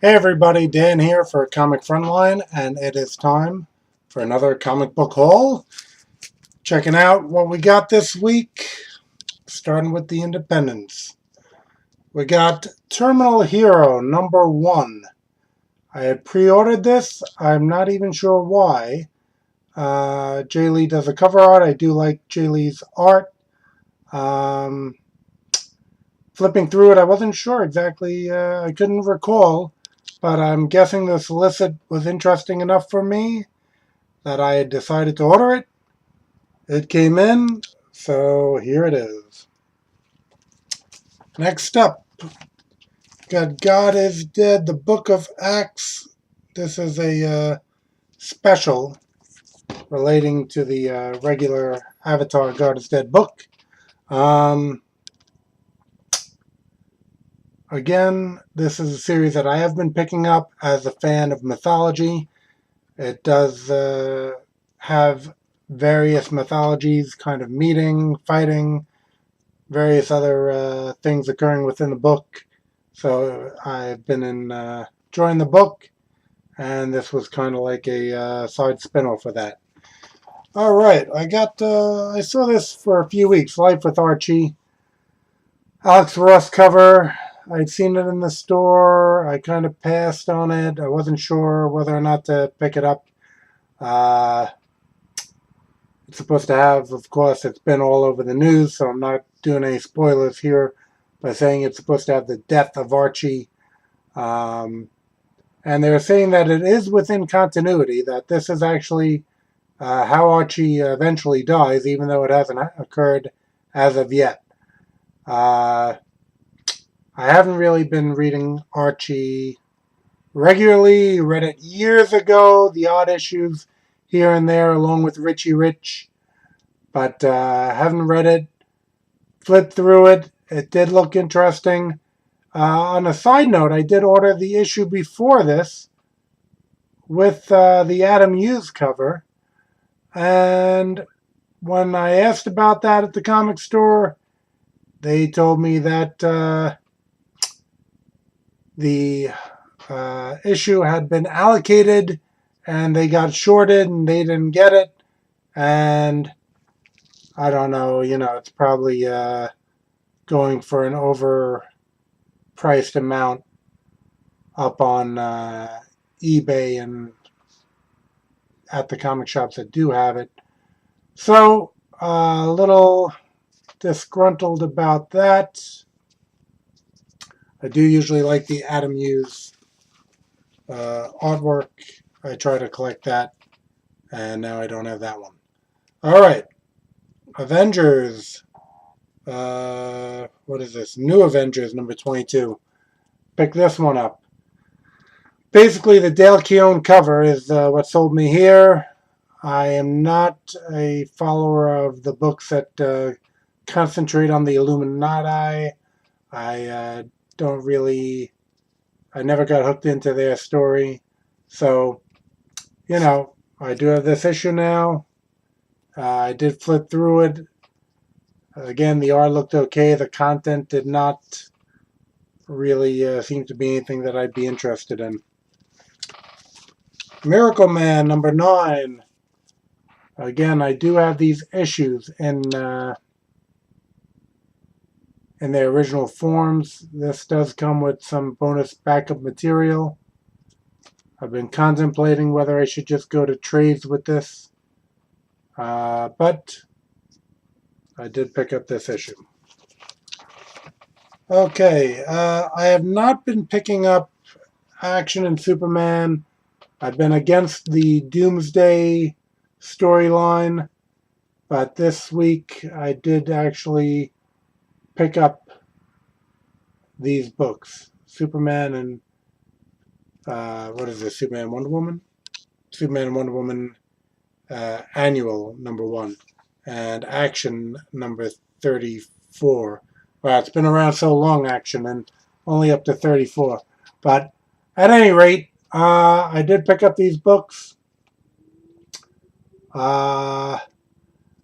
Hey everybody, Dan here for Comic Frontline, and it is time for another comic book haul. Checking out what we got this week, starting with the Independents. We got Terminal Hero #1. I had pre-ordered this. I'm not even sure why. Jay Lee does the cover art. I do like Jay Lee's art. Flipping through it, I wasn't sure exactly. I couldn't recall. But I'm guessing the solicit was interesting enough for me that I had decided to order it. It came in, so here it is. Next up, got God is Dead, the Book of Acts. This is a special relating to the regular Avatar God is Dead book. Again, this is a series that I have been picking up as a fan of mythology. It does have various mythologies kind of meeting, fighting, various other things occurring within the book. So I've been enjoying the book, and this was kind of like a side spin-off for that. All right, I saw this for a few weeks, Life with Archie. Alex Ross cover. I'd seen it in the store. I kind of passed on it. I wasn't sure whether or not to pick it up. It's supposed to have, of course, it's been all over the news, so I'm not doing any spoilers here by saying it's supposed to have the death of Archie. And they're saying that it is within continuity, that this is actually how Archie eventually dies, even though it hasn't occurred as of yet. I haven't really been reading Archie regularly. Read it years ago, the odd issues here and there, along with Richie Rich. But haven't read it. Flipped through it. It did look interesting. On a side note, I did order the issue before this with the Adam Hughes cover. And when I asked about that at the comic store, they told me that the issue had been allocated and they got shorted and they didn't get it. And I don't know, it's probably going for an overpriced amount up on eBay and at the comic shops that do have it. So a little disgruntled about that. I do usually like the Adam Hughes artwork. I try to collect that, and now I don't have that one. All right, Avengers. What is this? New Avengers #22. Pick this one up. Basically, the Dale Keown cover is what sold me here. I am not a follower of the books that concentrate on the Illuminati. I don't really, I never got hooked into their story. So, I do have this issue now. I did flip through it. Again, the art looked okay. The content did not really seem to be anything that I'd be interested in. Miracle Man #9. Again, I do have these issues in their original forms. This does come with some bonus backup material. I've been contemplating whether I should just go to trades with this. But I did pick up this issue. Okay, I have not been picking up Action and Superman. I've been against the Doomsday storyline, but this week I did actually pick up these books. Superman and what is this? Superman Wonder Woman? Superman and Wonder Woman Annual #1 and Action #34. Wow, it's been around so long, Action, and only up to 34. But at any rate, I did pick up these books. I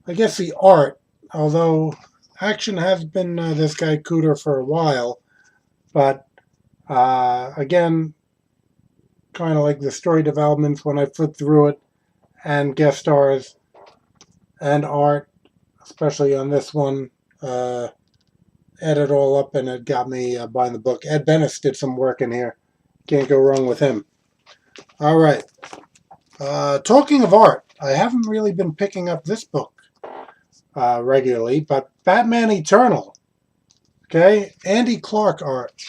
guess the art, although Action has been this guy Cooter for a while, but again, kind of like the story developments when I flip through it, and guest stars and art, especially on this one. Add it all up, and it got me buying the book. Ed Bennis did some work in here. Can't go wrong with him. All right. Talking of art, I haven't really been picking up this book regularly, but Batman Eternal. Okay, Andy Clark art.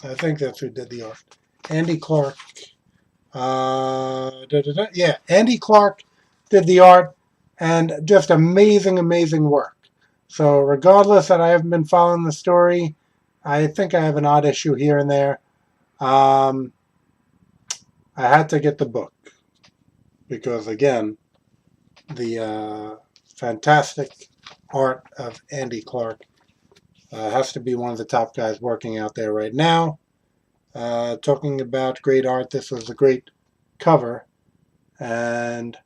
I think that's who did the art. Andy Clark. Yeah, Andy Clark did the art, and just amazing, amazing work. So regardless that I haven't been following the story, I think I have an odd issue here and there. I had to get the book because, again, the fantastic art of Andy Clark has to be one of the top guys working out there right now. Talking about great art, this was a great cover. And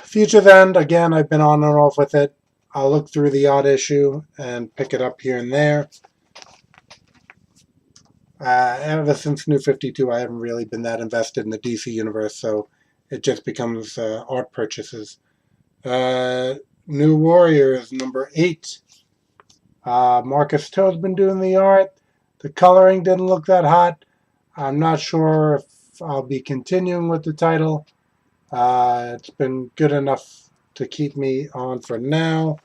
Future's End, again, I've been on and off with it. I'll look through the odd issue and pick it up here and there. Ever since New 52, I haven't really been that invested in the DC universe, so it just becomes art purchases. New Warriors, number 8. Marcus Toad's been doing the art. The coloring didn't look that hot. I'm not sure if I'll be continuing with the title. It's been good enough to keep me on for now.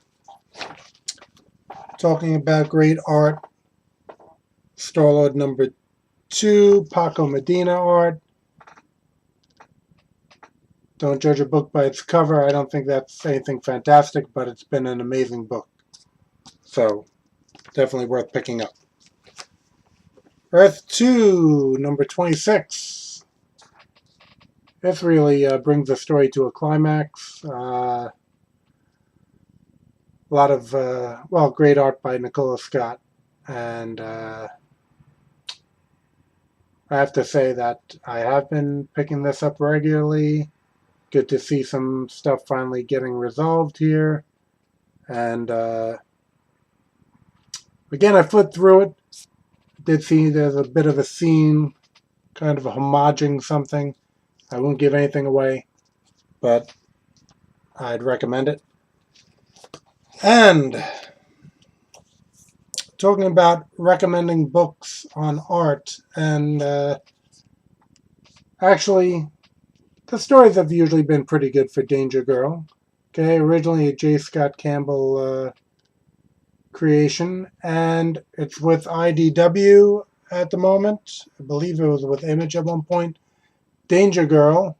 Talking about great art, Starlord number 2, Paco Medina art. Don't judge a book by its cover. I don't think that's anything fantastic, but it's been an amazing book. So, definitely worth picking up. Earth 2, number 26. This really brings the story to a climax. A lot of, great art by Nicola Scott. And I have to say that I have been picking this up regularly. Good to see some stuff finally getting resolved here. And again, I flipped through it. Did see there's a bit of a scene, kind of a homaging something. I won't give anything away, but I'd recommend it. And talking about recommending books on art, and actually, the stories have usually been pretty good for Danger Girl. Okay, originally a J. Scott Campbell creation, and it's with IDW at the moment. I believe it was with Image at one point. Danger Girl,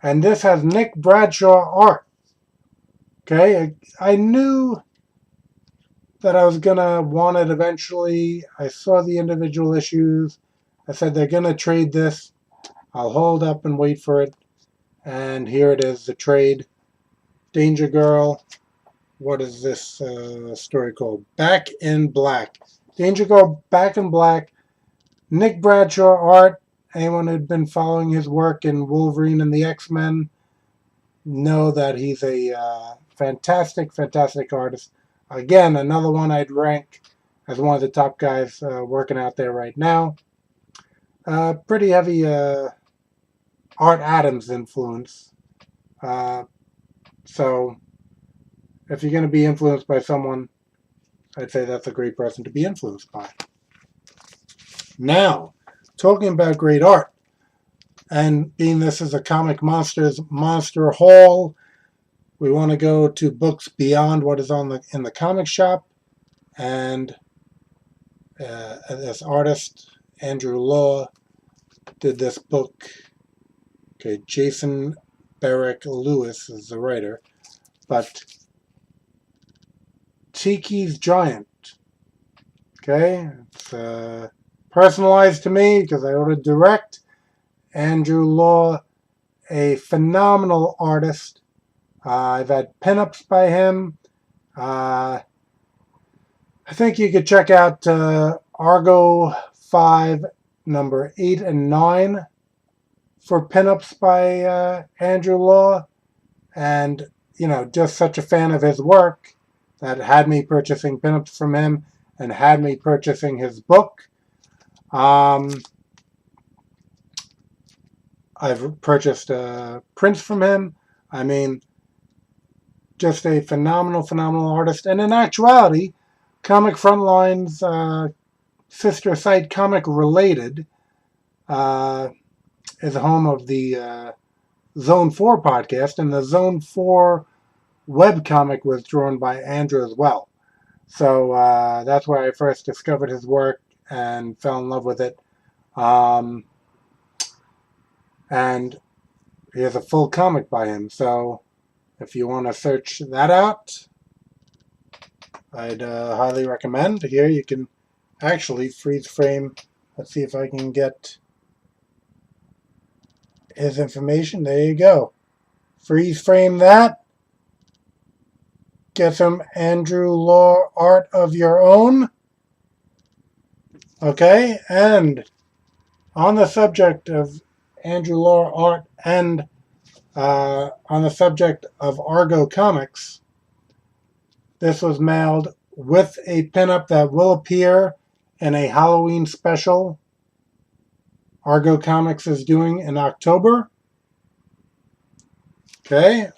and this has Nick Bradshaw art. Okay, I knew that I was gonna want it eventually. I saw the individual issues. I said they're gonna trade this. I'll hold up and wait for it. And here it is, the trade. Danger Girl. What is this story called? Back in Black. Danger Girl, Back in Black. Nick Bradshaw art. Anyone who'd been following his work in Wolverine and the X-Men know that he's a fantastic, fantastic artist. Again, another one I'd rank as one of the top guys working out there right now. Pretty heavy Art Adams influence. So if you're going to be influenced by someone, I'd say that's a great person to be influenced by. Now, talking about great art, and being this is a Comic Monsters Monster Haul, we want to go to books beyond what is in the comic shop, and this artist, Andrew Law, did this book. Okay, Jason Barrick Lewis is the writer, but Tikki's Giant. Okay, it's personalized to me because I ordered direct. Andrew Law, a phenomenal artist. I've had pinups by him. I think you could check out Argo 5, number 8 and 9 for pinups by Andrew Law. And, just such a fan of his work that had me purchasing pinups from him and had me purchasing his book. I've purchased prints from him. I mean, just a phenomenal artist. And in actuality, Comic Frontline's sister site, Comic Related, is home of the Zone 4 podcast, and the Zone 4 webcomic was drawn by Andrew as well. So that's where I first discovered his work and fell in love with it. And he has a full comic by him. So if you want to search that out, I'd highly recommend. Here you can actually freeze frame. Let's see if I can get his information. There you go. Freeze frame that. Get some Andrew Law art of your own. Okay, and on the subject of Andrew Law art and on the subject of Argo Comics, this was mailed with a pinup that will appear in a Halloween special Argo Comics is doing in October. Okay,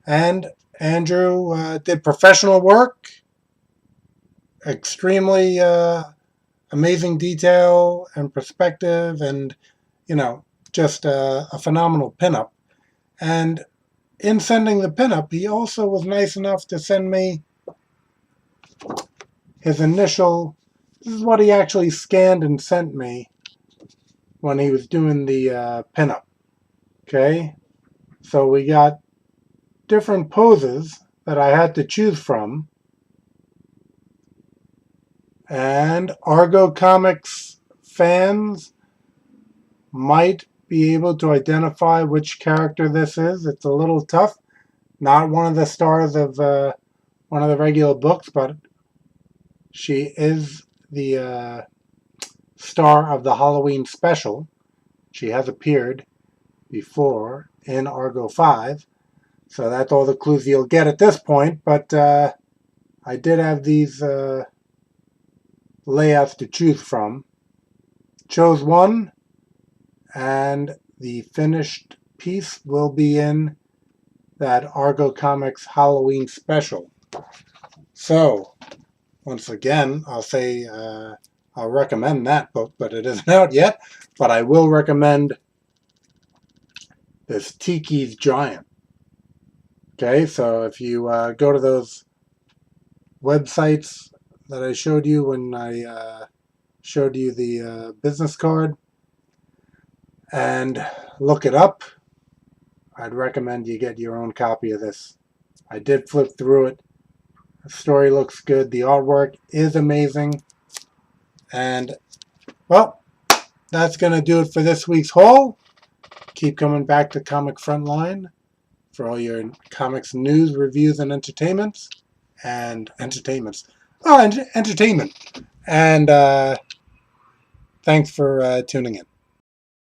and Andrew did professional work, extremely amazing detail and perspective, and just a phenomenal pinup. And in sending the pinup, he also was nice enough to send me his initial. This is what he actually scanned and sent me when he was doing the pinup. Okay, so we got different poses that I had to choose from, and Argo Comics fans might be able to identify which character this is. It's a little tough. Not one of the stars of one of the regular books, but she is the star of the Halloween special. She has appeared before in Argo 5. So that's all the clues you'll get at this point. But I did have these layouts to choose from. Chose one, and the finished piece will be in that Argo Comics Halloween special. So, once again, I'll say I'll recommend that book, but it isn't out yet. But I will recommend this Tikki's Giant. Okay, so if you go to those websites that I showed you when I showed you the business card and look it up, I'd recommend you get your own copy of this. I did flip through it. The story looks good. The artwork is amazing. And, well, that's going to do it for this week's haul. Keep coming back to Comic Frontline for all your comics news, reviews, and entertainment. And thanks for tuning in.